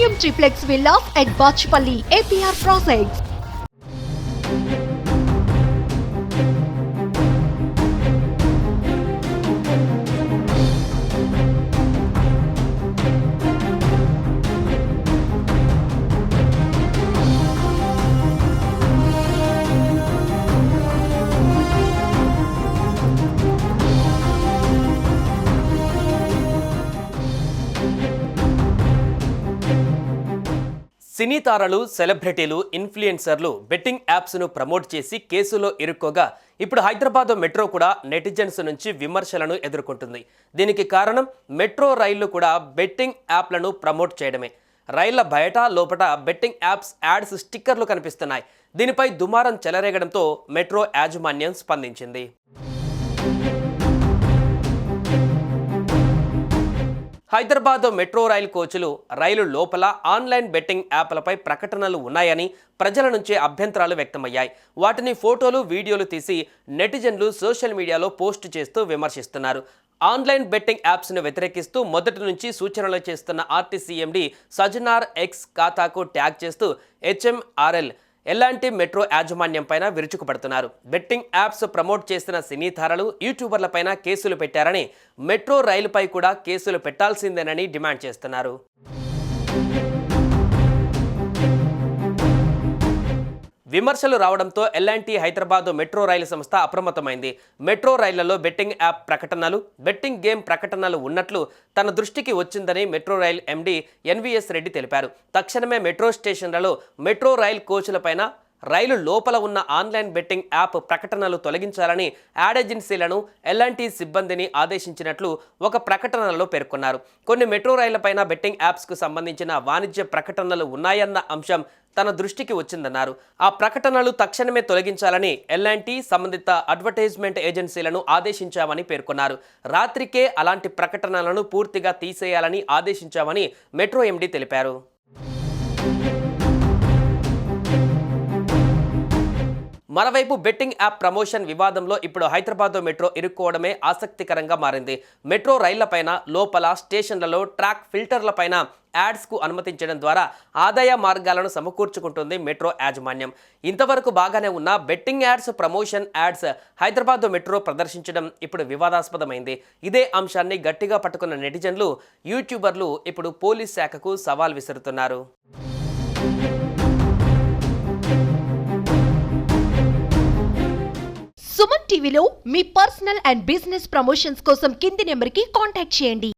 Premium triplex villas at Bachpalli, APR Projects. సినీ తారలు, సెలబ్రిటీలు, ఇన్ఫ్లుయెన్సర్లు బెట్టింగ్ యాప్స్ను ప్రమోట్ చేసి కేసులో ఇరుక్కోగా ఇప్పుడు హైదరాబాద్ మెట్రో కూడా నెటిజన్స్ నుంచి విమర్శలను ఎదుర్కొంటుంది. దీనికి కారణం మెట్రో రైళ్లు కూడా బెట్టింగ్ యాప్లను ప్రమోట్ చేయడమే. రైళ్ల బయట లోపల బెట్టింగ్ యాప్స్ యాడ్స్ స్టిక్కర్లు కనిపిస్తున్నాయి. దీనిపై దుమారం చెలరేగడంతో మెట్రో యాజమాన్యం స్పందించింది. హైదరాబాద్ మెట్రో రైలు కోచ్లు రైలు లోపల ఆన్లైన్ బెట్టింగ్ యాప్లపై ప్రకటనలు ఉన్నాయని ప్రజల నుంచి అభ్యంతరాలు వ్యక్తమయ్యాయి. వాటిని ఫోటోలు, వీడియోలు తీసి నెటిజన్లు సోషల్ మీడియాలో పోస్ట్ చేస్తూ విమర్శిస్తున్నారు. ఆన్లైన్ బెట్టింగ్ యాప్స్ను వ్యతిరేకిస్తూ మొదటి నుంచి సూచనలు చేస్తున్న ఆర్టీసీ ఎండీ సజ్జనార్ ఎక్స్ ఖాతాకు ట్యాగ్ చేస్తూ HMRL ఎలాంటి మెట్రో యాజమాన్యం పైన విరుచుకుపడుతున్నారు. బెట్టింగ్ యాప్స్ ప్రమోట్ చేసిన సినీ తారలు, యూట్యూబర్ల పైన కేసులు పెట్టారని, మెట్రో రైలుపై కూడా కేసులు పెట్టాల్సిందేనని డిమాండ్ చేస్తున్నారు. విమర్శలు రావడంతో ఎల్ఎన్టీ హైదరాబాద్ మెట్రో రైలు సంస్థ అప్రమత్తమైంది. మెట్రో రైళ్లలో బెట్టింగ్ యాప్ ప్రకటనలు, బెట్టింగ్ గేమ్ ప్రకటనలు ఉన్నట్లు తన దృష్టికి వచ్చిందని metro rail MD NVS Reddy తెలిపారు. తక్షణమే మెట్రో స్టేషన్లలో మెట్రో రైల్ కోచ్లపైన రైలు లోపల ఉన్న ఆన్లైన్ బెట్టింగ్ యాప్ ప్రకటనలు తొలగించాలని యాడ్ ఏజెన్సీలను, ఎల్ఎన్టీ సిబ్బందిని ఆదేశించినట్లు ఒక ప్రకటనలో పేర్కొన్నారు. కొన్ని మెట్రో రైళ్లపైన బెట్టింగ్ యాప్స్కు సంబంధించిన వాణిజ్య ప్రకటనలు ఉన్నాయన్న అంశం తన దృష్టికి వచ్చిందన్నారు. ఆ ప్రకటనలు తక్షణమే తొలగించాలని ఎల్ఎన్టీ సంబంధిత అడ్వర్టైజ్మెంట్ ఏజెన్సీలను ఆదేశించామని పేర్కొన్నారు. రాత్రికే అలాంటి ప్రకటనలను పూర్తిగా తీసేయాలని ఆదేశించామని మెట్రో ఎండీ తెలిపారు. మరోవైపు బెట్టింగ్ యాప్ ప్రమోషన్ వివాదంలో ఇప్పుడు హైదరాబాద్ మెట్రో ఇరుక్కోవడమే ఆసక్తికరంగా మారింది. మెట్రో రైళ్లపైన లోపల స్టేషన్లలో ట్రాక్ ఫిల్టర్లపైన యాడ్స్కు అనుమతించడం ద్వారా ఆదాయ మార్గాలను సమకూర్చుకుంటుంది మెట్రో యాజమాన్యం. ఇంతవరకు బాగానే ఉన్న betting ads, promotion ads Hyderabad metro ప్రదర్శించడం ఇప్పుడు వివాదాస్పదమైంది. ఇదే అంశాన్ని గట్టిగా పట్టుకున్న నెటిజన్లు, యూట్యూబర్లు ఇప్పుడు పోలీస్ శాఖకు సవాల్ విసురుతున్నారు. సుమన్ టీవీలో మీ పర్సనల్ అండ్ బిజినెస్ ప్రమోషన్స్ కోసం కింది నెంబర్కి కాంటాక్ట్ చేయండి.